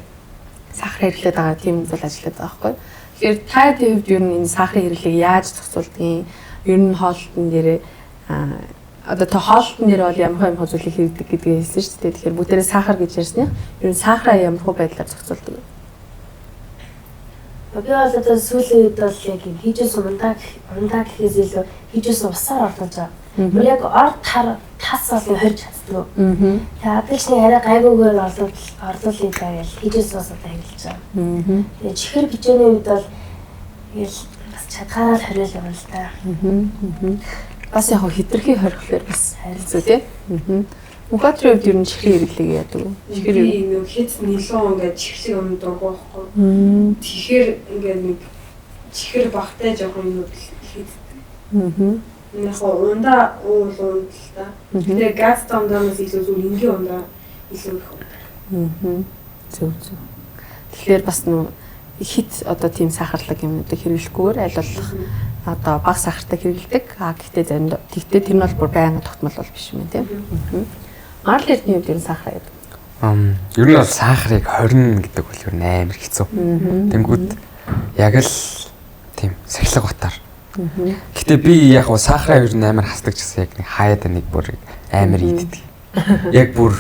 сахар хэрэглээд байгаа тийм зүйл ажиллаад байгаа байхгүй. Тэгэхээр таад хувьд ер нь энэ сахарын хэрэглээг яаж зохицуулдгийг ер нь хоолтон дээрээ одоо та хоолтон дээр бол ямар хэм зүйлийг хийдэг гэдгийг хэлсэн шүү дээ. Тэгэхээр бүгдээрээ сахар гэж ярьсан юм. Ер нь сахараа ямар хөө байдлаар зохицуулдаг вэ? Би бол одоо сүүлийн үед бол яг хийжсэн ундаа гэхээс илүү хийжсэн усаар ордож байгаа. Яг орд тас бол хорж чаддаг. Тэгээ адилшны арай гайгүйгээр орлуулъя гэж хийжсэн усаа ангилж байгаа. Тэгээ чихэр хичээний үед бол тэгэл бас чадхаараа хориол явна л та. Бас яг хитрхи хорихлоор бас харилцаа тий. Мухатрын үед ер нь чихрийн хэрэглээг яадаг вэ? Чихрийн нэг хэд нилон ингээд чихрийн өмнө дургу байхгүй. Тэгэхээр ингээд нэг чихэр багтай жоохон юм хийдэг. Яг ундаа уул унд л та. Тэгээ газ тамдаас илүү зүгээр энгийн ундаа илүү их. Зөв. Тэгэхээр бас нөө хит одоо тийм сахарлаг юмнуудыг хэрэглэхгүйгээр аль болох одоо бага сахартай хэрэглэдэг. Гэхдээ заримдаа тэгтээ тэр нь бол бүр байнга тогтмол бол биш юм тийм. Марл эрдний үед ер нь сахар яадаг. Ер нь бол сахарыг хорно гэдэг бол ер нь амар хэцүү. Тэнгүүд яг л тийм сахилга батар. Гэтэ би яг гоо сахараа ер нь амар хасдаг гэсэн яг нэг хаяада нэг бүр амар иддэг. Яг бүр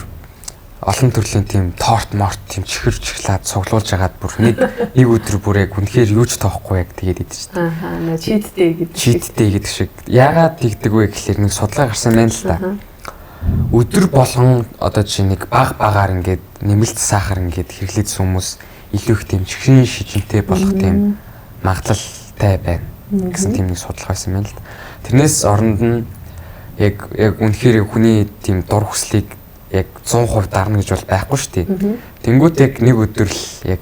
олон төрлийн тийм торт морт тийм чихэр чихлаад цуглуулж агаад бүр нэг өдөр бүр яг үнэхээр юу ч тоохгүй яг тэгээд идэж байна. Читтэй гэдэг шиг. Яагаад тэгдэг вэ гэхэлэр нэг судалгаа гарсан байна л та. Өдөр болгон одоо чи нэг багаар ингээд нэмэлт сахар ингээд хэрэглэсэн хүмүүс илүү их тийм чихрийн шижинтэй болох тийм магадлалтай байна гэсэн тийм нэг судалгаа байсан байна л да. Тэрнээс оронд нь яг үнэхээр хүний тийм дур хүслийг яг 100% дарна гэж бол байхгүй шүү дээ. Тэнгүүт яг нэг өдөр л яг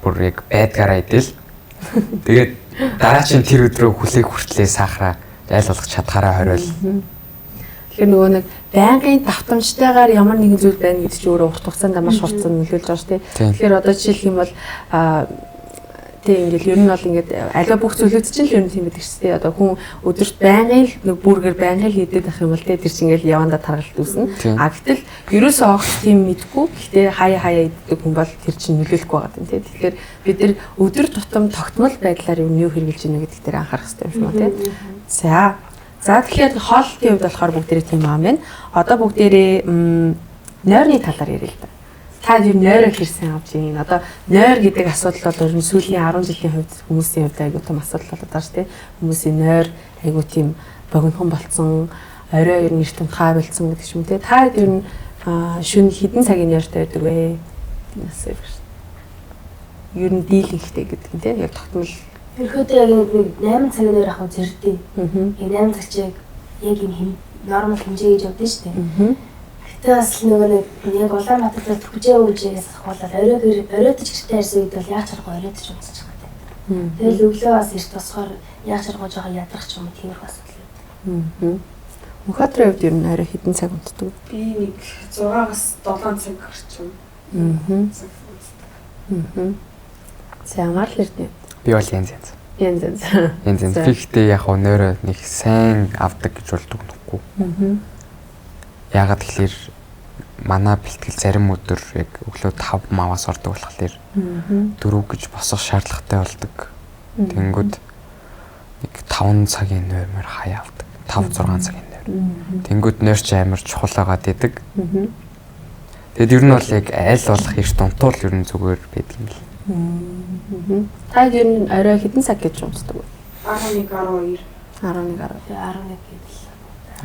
бүр яг байдгаараа идэл. Тэгээд дараагийн тэр өдрөө хүлээх хүртлээр сахараа айл болох чадхаараа хориол. Тэгэхээр нөгөө нэг байнгын давтамжтайгаар ямар нэгэн зүйл байна гэдэг чинь өөрөө урт хугацаанд маш хурцсан нөлөөлж байгаа шүү дээ. Тэгэхээр одоо жишээлх юм бол тийм ингээл ер нь бол ингээд аливаа бүх зүйлүүд чинь л ер нь тийм байдаг шүү дээ. Одоо хүн өдөрт байнгын л нэг бүргээр байнгын л хийдэг байх юм бол тэр чинь ингээл явандаа таргалт үүснэ. А гэтэл ерөөсөө огт тийм мэдгүй. Гэхдээ хаяа иддэг хүн бол тэр чинь нөлөөлөхгүй байгаа юм тийм. Тэгэхээр бид нэр өдөр тутам тогтмол байдлаар юу хэрэгжилж ийнэ гэдэг дээр анхаарах хэрэгтэй юм шиг байна тийм. За тэгэхээр хоолтын хувьд болохоор бүгдээрээ тийм аам байна. Одоо бүгдээрээ нойрны талаар ярил л да. Та юу нойроо хэрсэн авч ийн. Одоо нойр гэдэг асуудал бол сүүлийн 10 жилийн хувьд хүмүүсийн хувьд айгүй том асуудал болоод байгаа шүү дээ. Хүмүүсийн нойр айгүй тийм богинохон болцсон, орой ер нь эрт хаа болцсон гэдэг юм те. Та ер нь шөнө хэдэн цагийн нойртой байдаг вэ? Тиймээс ер нь дийлэнхтэй гэдэг юм те. Яг тогтмол ерөөдөө яг нэг 8 цагийн нойр авах зэрдээ. Яг 8 цаг чиг яг юм нормал хэмжээ гэж бодсон шүү дээ. Тэгээс нөгөө нэг яг Улаанбаатарт хүчээ үүжээс ахуулаад оройдож гэртээ ирсэн үед бол яаж харахгүй оройдож унцаж байгаа юм. Тэгэл өглөө бас эрт босохоор яаж харахгүй жоохон ядрах ч юм уу тиймэрхүү асуудал. Мухатрын хувьд ер нь орой хэдэн цаг унтдаг? Би нэг 6-аас 7 цаг гарч юм. За Марл эрдний. Би бол янз. Гэхдээ яг нойроо нэг сайн авдаг гэж бол дүгнэхгүй. Яагаад тэгэхээр манай бэлтгэл зарим өдөр яг өглөө 5 маваас ордог болохоор 4 гэж босох шаардлагатай болдог. Тэнгүүд нэг 5 цагийн нойрмор хаяа авдаг. 5-6 цагийн нойр. Тэнгүүд нойрч амар чухал байгаад идэг. Тэгэд ер нь бол яг аль болох эрт унтуул ер нь зүгээр байдаг юм л. Та ер нь орой хэдэн цаг гэж унтдаг вэ? 11 12 11 гээл.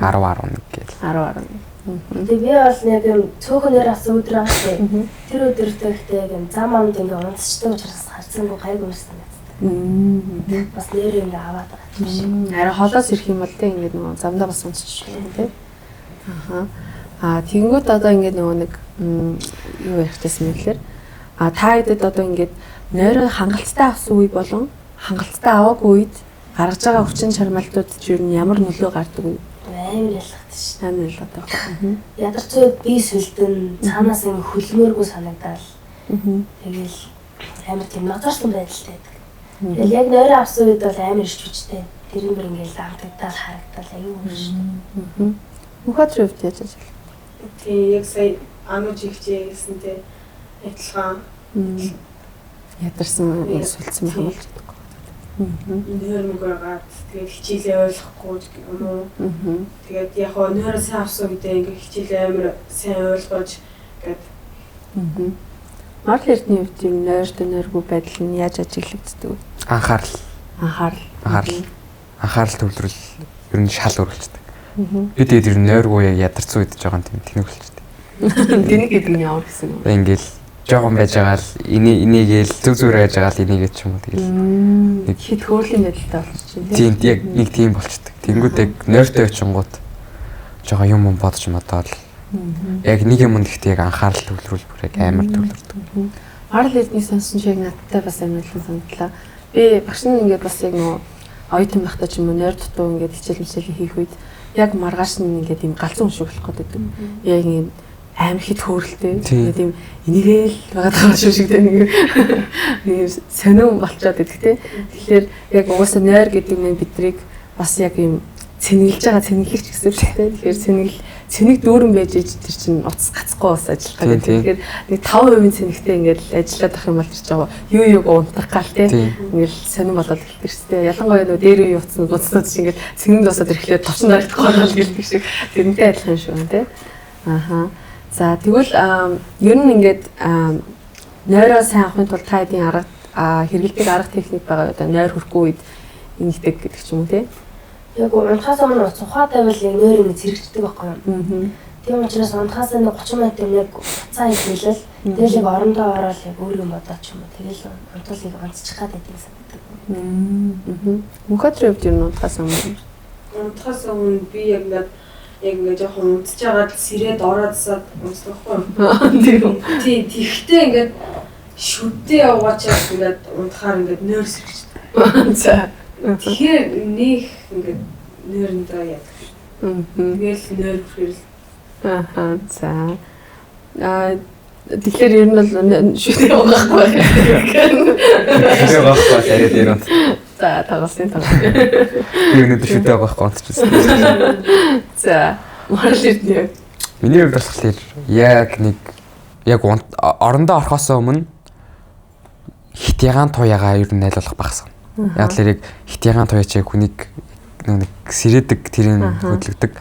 10-11 гээл. 10-11. Тэгээ би бол яг юм цөөхнөр авсан өдөр авсан. Тэр өдөртөө ихтэй яг юм зам амд ингээ унтчихдаг учраас харцангуй гайгүй юмсан байна. Бас нэр ингээ аваад байгаа юм шиг. Арай холоос ирэх юм бол тэ ингээ нөгөө замдаа бас унтчих юм тий. Тэгэнгүүт одоо ингээ нөгөө нэг юу ярих гэсэн юм бэлэр. Та хэдэд одоо ингээ нойроо хангалттай авсан үе болон хангалттай аваагүй үед гаргаж байгаа хүчин чармайлтууд ч юу ямар нөлөө гардаг вэ? Амар ялгахтай ш. Амар ялгахтай. Ядарч би сүлдэн цаанаас ингээ хөлмөөргүй санагдал. Тэгэл амар тийм ноцорсон байдалтай байдаг. Тэгэл яг нойроо авсан үед бол амар ирч хүчтэй. Тэр юм ингээл дагтагдал харагдал аюу шүү. Мухатрын хувьд яаж ажил? Тэгээ яг сая анууч ихчээ гэсэнтэй адилхан ядарсан сүлдсэн байх юм болж байна. Нойр мөгөөгаад тэгээд хичээлээ ойлгохгүй юм уу. Тэгээд яг хоо нойроо сайн авсан гэдэг ингээ хичээлээ амар сайн ойлгож гээд. Марл эрдний хувьд юм нойртой нойргүй байдал нь яаж ажиглагддаг вэ? Анхаарал төвлөрөл ер нь шал өргөлжтэй. Би тэгээд ер нь нойргүй ядарсан үед жоохон тийм тэнэгүүлжтэй. Тэнийг гэдэг нь ямар гэсэн юм? Ингээл жоохон байж байгаа л энийгээл зүг байж байгаа л энийгээ ч юм уу тэгэл нэг хит хөөрлийн байдалтай болчих чинь тийм яг нэг тийм болчдөг. Тэнгүүд яг нойртой очингууд жоохон юм бодож модоод яг нэг юм гэхдээ яг анхаарал төвлөрүүл бүр яг амар төвлөрдөг. Марл эрдний сонсон шиг надтай бас амжилттай санагдлаа. Би багш нь ингээд бас яг нөө оюутан байхдаа ч юм уу нойр дутуу ингээд хичээл мичээл хийх үед яг маргааш нь ингээд юм галзуу шиг болох гэдэг. Яг юм амар хит хөөрөлтэй. Тэгээд юм энийгээл байгаа шүү шиг нэг сонирн болчоод идэх те. Тэгэхээр яг угаасаа нойр гэдэг нь биднийг бас яг юм цэнгэлж байгаа цэнгэлэгч гэсэн үг те. Тэгэхээр цэнийг дүүрэн байж иж тэр чинь утас гацхгүй бас ажиллах гэдэг. Тэгэхээр нэг 5% цэнэгтэй ингээд ажиллаад ах юм бол тэр чинь юу унтах гал те. Ингээд сонирн болоод эхэлдэг шүү дээ. Ялангуяа нөө дээр үе утас буцаад чинь ингээд цэнгэнд босоод ирэхлээр товчон дарагдахгүй бол гэлдэг шиг тэрнтэй адилхан шүү те. Ааха. За тэгвэл ер нь ингээд нойроо сайн авахын тулд та хэдийн арга хэрэгэлдэг арга техник байгаа одоо нойр хөрөхгүй үед ингэдэг гэдэг ч юм уу те. Яг унтахаас өмнө цухаа тавил яг нойр ингэ зэрэгждэг байхгүй юу? Тийм учраас унтахаас нэг 30 минут яг уцаа хийлэл тэгэл яг орондоо ороод яг өөр юм бодоод ч юм уу тэгэл унтуулыг онцчих гад байдаг санагдав. Мөнхөдрийн хувьд ер нь унтахаас өмнө би яг ингээд жоохон унтж байгаа сэрээд ороодсаад унтдаг байхгүй юу? Тийм тэгхтээ ингээд шүдээ явгаачаад ингээд унтахаар ингээд нойр сэрэгчдэг. За. Тэгэхээр нэг ингээд нойрондоо яг. Тэгэл нойр хүрэл. За. Тэгэхээр ер нь бол шүдээ явгаахгүй байх. Шүдээ явгаахгүй арай дээр унт. За тагалсан. Би өнөөдөр шүдээ явгаахгүй унтчихсан. За. Марл эрдний. Миний хувьд болохоор яг орондоо орохоос өмнө хитягаан туяагаа ер нь найлуулах багсан. Яг л яг хитягаан туяачаа хүнийг нэг сэрээдэг тэрийг хөдлөгдөг.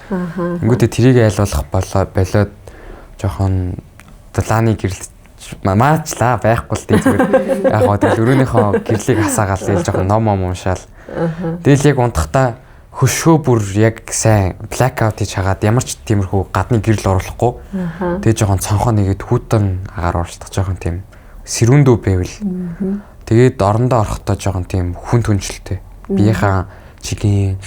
Ингэхдээ тэрийг айлуулах болоод жоохон далааны гэрэл маачлаа байхгүй л дээ зүгээр. Яг гоо тэгэл өрөөнийхөө гэрлийг хасаагаал тэгэл жоохон ном уншаал. Тэгэл яг унтахтаа хөшөө бүр яг сайн блэкаут хийж хагаад ямар ч тиймэрхүү гадны гэрэл оруулахгүй. Тэгээ жоохон цонхоо нэгээд хүүтэн агаар уурчдаг жоохон тийм сэрүүндүү байвал. Тэгээд орондоо орохдоо жоохон тийм хүн түнжилтэй. Биеийн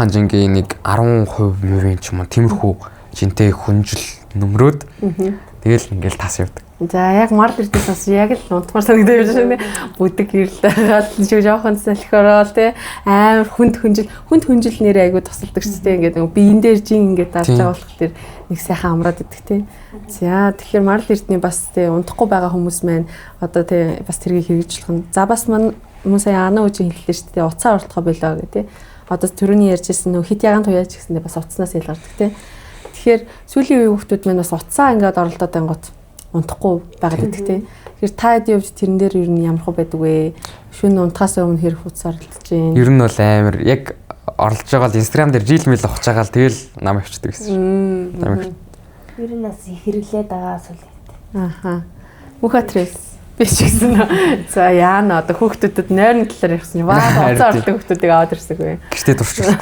жингийн нэг 10% ч юм уу тиймэрхүү жинтэй хүнжил нөмрөөд тэгэл ингээл тас явдаг. За яг марл эрдээс бас яг л унтмаар санагдаж байна шээ. Бүдэг гэрэлтэй шиг жоохон салхиороо те амар хүнд хүнжил нэрээ айгу тусалдаг шүү дээ. Ингээд нөгөө биен дээр жин ингээд давж байгаа болох тэр нэг сайхан амраад идэх те. За тэгэхээр марл эрдний бас те унтахгүй байгаа хүмүүс маань одоо те бас тэргийг хэрэгжүүлэх нь. За бас мөн сая ана үжин хэллээ шүү дээ. Уцаа уртхаа болоо гэх те. Одоо түрүүний ярьжсэн нөгөө хит ягаан туяач гэсэндээ бас уцснаас ялгардаг те. Тэгэхээр сүүлийн үеийн хүмүүс маань бас уцаа ингээд оролдоод ангууд унтахгүй байгаад идэх те. Тэгэхээр та хэдийн хувьд тэрэн дээр ер нь ямар хөө байдаг вэ? Шөнө унтахаас өмнө хэрэг хуцаар оролдож байна. Ер нь бол амар яг оролдож байгаа л Instagram дээр жил мэл ухаж байгаа л тэгэл нам авчдаг гэсэн. Ер нь бас хэрэглээд байгаа сүлээд. Ааха. Мөхөтрээс би ч гэсэн. За яана одоо хүүхдүүдэд нойрны талаар ярьсан юм. Ваа уцаа оролдог хүүхдүүдийг аваад ирсэг вэ. Гэртээ дурчихсан.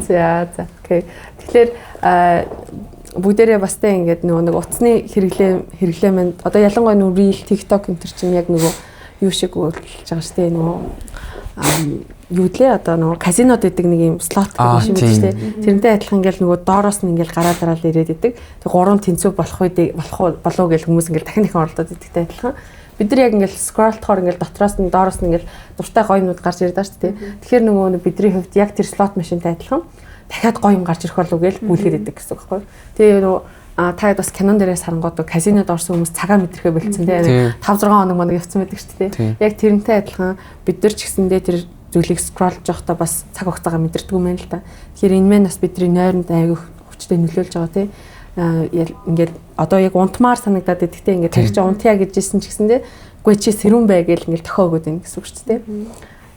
За окей. Тэгэхээр бүгдээрээ бас тэ ингээд нэг утасны хэрэглээ маань одоо ялангуяа нөгөө Reel, TikTok энэ төр чинь яг нөгөө юу шиг үйлчилж байгаа шүү дээ нөгөө юу лээ одоо нөгөө казинод гэдэг нэг юм слот гэдэг шиг байдаг шүү дээ. Тэрнтэй адилхан ингээл нөгөө доороос нь ингээл гараа дараал ирээд идэг. Тэг 3 тэнцүү болох болов гэж хүмүүс ингээл дахин оролдоод идэгтэй адилхан. Бид нар яг ингээл скроллтохоор ингээл дотроос нь доороос нь ингээл дуртай гоё юмуд гарч ирээд байгаа шүү дээ. Тэгэхээр нөгөө бидний хувьд яг тэр слот машинтай адилхан дахиад гоё юм гарч ирэх болов гэж бүлгээд идэг гэсэн үг байхгүй. Тэгээ нөгөө та бас кинон дээрээс харангууд казинод орсон хүмүүс цагаа мэдрэхэ болцсон тийм 5-6 хоног манаг явцсан байдаг шүү дээ. Яг тэрнтэй адилхан бид нар ч гэсэндээ тэр зүйлийг скроллж явахдаа бас цаг хугацаагаа мэдэрдэг юм байна л да. Тэгэхээр энэ маань бас бидний нойронд аяг хүчтэй нөлөөлж байгаа тийм. Ингээд одоо яг унтмаар санагдаад идэгтэй ингээд тэр чинь унтъя гэжсэн ч гэсэндээ үгүй чи сэрүүн бай гэл ингээд тохиогоод байна гэсэн үг шүү дээ.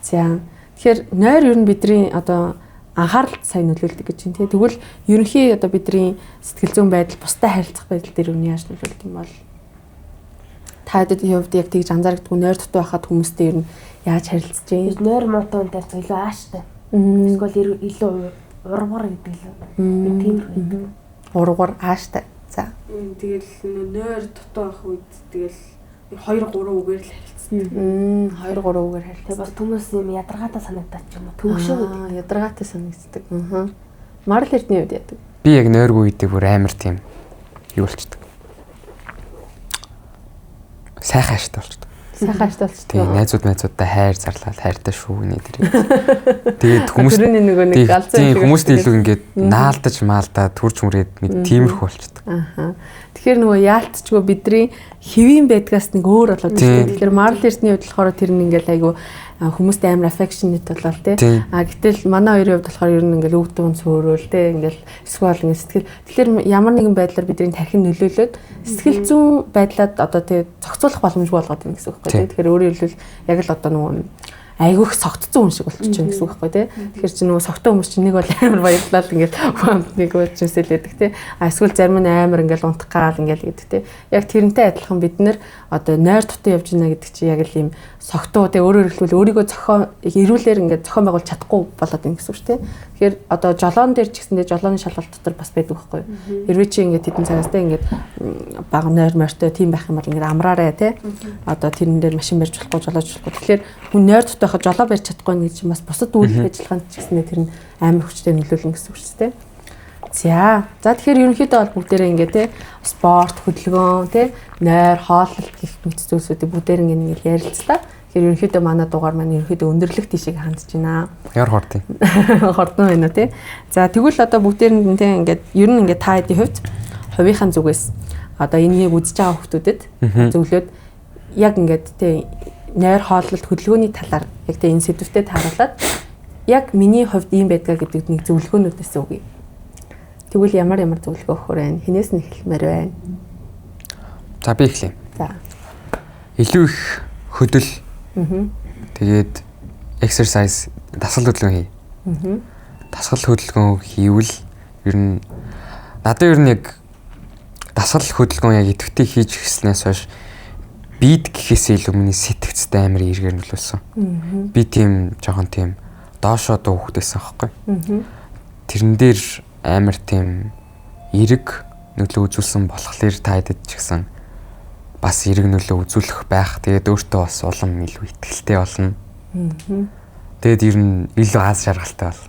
За тэгэхээр нойр ер нь бидний одоо анхаарал сайн нөлөөлдөг гэж байна тийм. Тэгвэл ерөнхий одоо бидний сэтгэл зүйн байдал бусдад харилцах байдал дээр үний яаж нөлөөлдөг юм бол та хэдийн хувьд яг тэгж анзаардаг нойр дутуу байхад хүмүүстэй ер нь яаж харилцаж байна? Нойр мотонтой илүү ааштай. Эсвэл илүү ургар гэдэг л тийм ургар ааштай. За. Тэгэл нойр дутуу байх үед тэгэл 2-3 үгээр л харилцдаг. 2-3 үгээр харилцдаг. Тэгээ бас хүмүүс юм ядаргаатай санагдаад ч юм уу. Төвшөө гэдэг. Ядаргаатай санагддаг. Марл эрдний үед яадаг. Би яг нойргүй үедээ бүр амар тийм юу болчдөг. Сайхан аштай болчдөг. Сайхан аштай болчдөг. Тэгээ найзуудтай хайр зарлал хайртай шүү нэ тэр. Тэгээд хүмүүс хүмүүстэй илүү ингээд наалдаж маалдаа төрж мөрөөд мэд тиймэрхүү болчдөг. Тэгэхээр нөгөө яалтчгүй бидний хэвийн байдгаас нэг өөр болоод байна. Тэгэхээр Marl эрдний үед болохоор тэр нь ингээл айгу хүмүүстэй амар affectionate болол тий. Гэтэл манай хоёрын хувьд болохоор ер нь ингээл үг дуун цөөрөөл тий. Ингээл эсвэл ингээл сэтгэл. Тэгэхээр ямар нэгэн байдлаар бидний тархин нөлөөлөд сэтгэл зүйн байдлаад одоо тий зохицуулах боломжгүй болгоод байна гэсэн үг байхгүй тий. Тэгэхээр өөрөөр хэлбэл яг л одоо нөгөө айгүйх согтцсон хүн шиг болчихж байна гэсэн үг байхгүй тий. Тэгэхээр чи нөгөө согтсон хүмүүс чинь нэг бол амар баярлал ингээд нэг уучсэлээдэг тий. Эсвэл зарим нь амар ингээд унтах гал ингээд гэдэг тий. Яг тэрнтэй адилхан бид нэр одоо нойр дутуу явж байна гэдэг чи яг л ийм согтуу тий өөрөөр хэлбэл өөрийгөө зохион эрүүлэр ингээд зохион байгуулж чадахгүй болоод байна гэсэн үг тий. Тэгэхээр одоо жолоон дээр ч гэсэндээ жолооны шалгалт дотор бас байдаг байхгүй. Хэрвээ чи ингээд хэдэн цагаас тий ингээд бага нойр морьтой тийм байх юм бол ингээд амраарэ тий. Одоо тэрэн дээр машин барьж болохгүй жолоож болохгүй. Тэгэхээр хүн нойр дутуу байхад жолоо барьж чадахгүй нэг чинь бас бусад үйл ажиллагаанд ч гэсэндээ тэр нь амар хүчтэй нөлөөлнө гэсэн үг шүү дээ. За тэгэхээр ерөнхийдөө бол бүгдээрээ ингээд тий спорт, хөдөлгөөн тий нойр, хооллолт гэх мэт зүйлсүүдийг бүгдээр ингээд ярилцлаа. Тэгэхээр ерөнхийдөө манай дугаар маань ерөнхийдөө өндөрлөх тишийг хандж байна. Яар хортын. Хортно байна тий. За тэгвэл одоо бүгдээр нь тий ингээд ер нь ингээд та хэдийн хувьд хувийнхаа зүгээс одоо энийг үзэж байгаа хүмүүстэд зөвлөд яг ингээд тий нойр хооллолт хөдөлгөөний талаар яг тэ энэ сэдвүүдэд тааруулаад яг миний хувьд ийм байдгаа гэдэг нэг зөвлөгөөнүүдээс өгье. Тэгвэл ямар зөвлөгөө өгөх вэ? Хинээс нь эхлэмээр байна. За би эхлэе. За. Илүү их хөдөл. Тэгээд exercise дасгал хөдөлгөөн хий. Дасгал хөдөлгөөн хийвэл ер нь надад ер нь яг дасгал хөдөлгөөн яг идэвхтэй хийж эхэлснээс хойш бид гэхээсээ илүү миний сэтгцтэй амар эргээр нөлөөлсөн. Би тийм жоохон тийм доошоо дуу хөвгдөөсөн аахгүй. Тэрэн дээр амар тийм эрэг нөлөө үзүүлсэн болохоор та хэдэд ч гэсэн бас эрэг нөлөө үзүүлэх байх. Тэгээд өөртөө бас улам илүү ихтэй болно. Тэгээд ер нь илүү аз жаргалтай бол.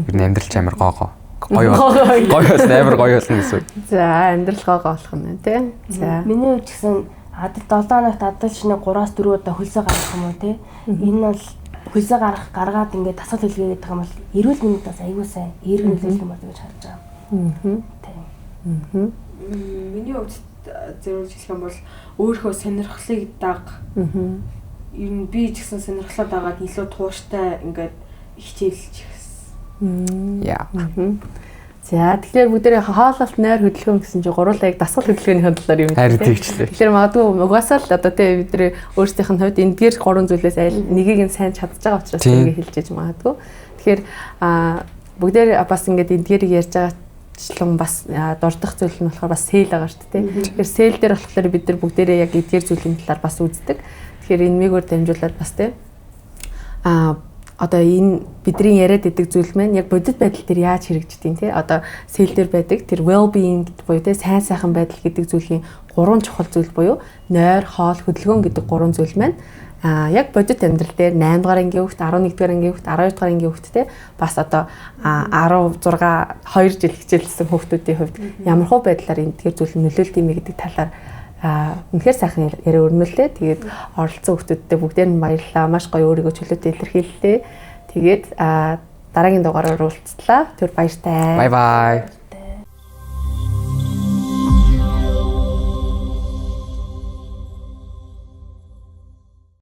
Ер нь амьдралч амар гоё гоёос амар гоё болно гэсэн үг. За амьдрал гоо болох нь тий. За миний хувьд гэсэн 7 хоногт адал шинэ 3-4 удаа хөлсөө гаргах юм уу тий. Энэ бол хөлсөө гаргаад ингээд дасгал хэлгээд байгаа юм бол эрүүл мэндэд бас аягүй сайн эрг нөлөөлөх юм бол гэж харж байгаа. Тийм. Миний хувьд зөвлөж хэлэх юм бол өөрийнхөө сонирхлыг даг. Ер нь би ч гэсэн сонирхлоо дагаад илүү тууштай ингээд хичээлж ихсэн. Яа. За тэгэхээр бүгдээ хооллолт нойр хөдөлгөөн гэсэн чинь гурлаа яг дасгал хөдөлгөөний талаар юм. Харин тэгчлээ. Тэгэхээр магадгүй угаасаа л одоо тий бидний өөрсдийнх нь хувьд эндгээр 3 зүйлээс аль нэгийг нь сайн чадж байгаа учраас ингэ хэлж яж магадгүй. Тэгэхээр бүгдээ бас ингээд эндгээрийг ярьж байгаачлан бас дурдах зүйл нь болохоор бас сэл байгаа шүү дээ. Тэгэхээр сэл дээр болохоор бид нар бүгдээ яг эдгээр зүйлийн талаар бас үздэг. Тэгэхээр энэ мэгөөр дамжуулаад бас тий одоо энэ бидний яриад идэг зүйл маань яг бодит байдал дээр яаж хэрэгждэг тий одоо сэл дээр байдаг тэр well being гэдэг буюу тий сайн сайхан байдал гэдэг зүйлийн 3 чухал зүйл буюу нойр, хоол, хөдөлгөөн гэдэг 3 зүйл маань яг бодит амьдрал дээр 8 дугаар ангийн хүүхд, 11 дугаар ангийн хүүхд, 12 дугаар ангийн хүүхд тий бас одоо 16 2 жил хичээлсэн хүүхдүүдийн хувьд ямар хөө байдлаар энэ тэр зүйл нөлөөлт юм гэдэг талаар үнэхээр сайхан яриа өрнүүлээ. Тэгээд оролцсон хүмүүстээ бүгдээр нь баярлалаа. Маш гоё өөрийгөө чөлөөтэй илэрхийллээ. Тэгээд дараагийн дугаараар уулзлаа. Тэр баяртай. Bye bye.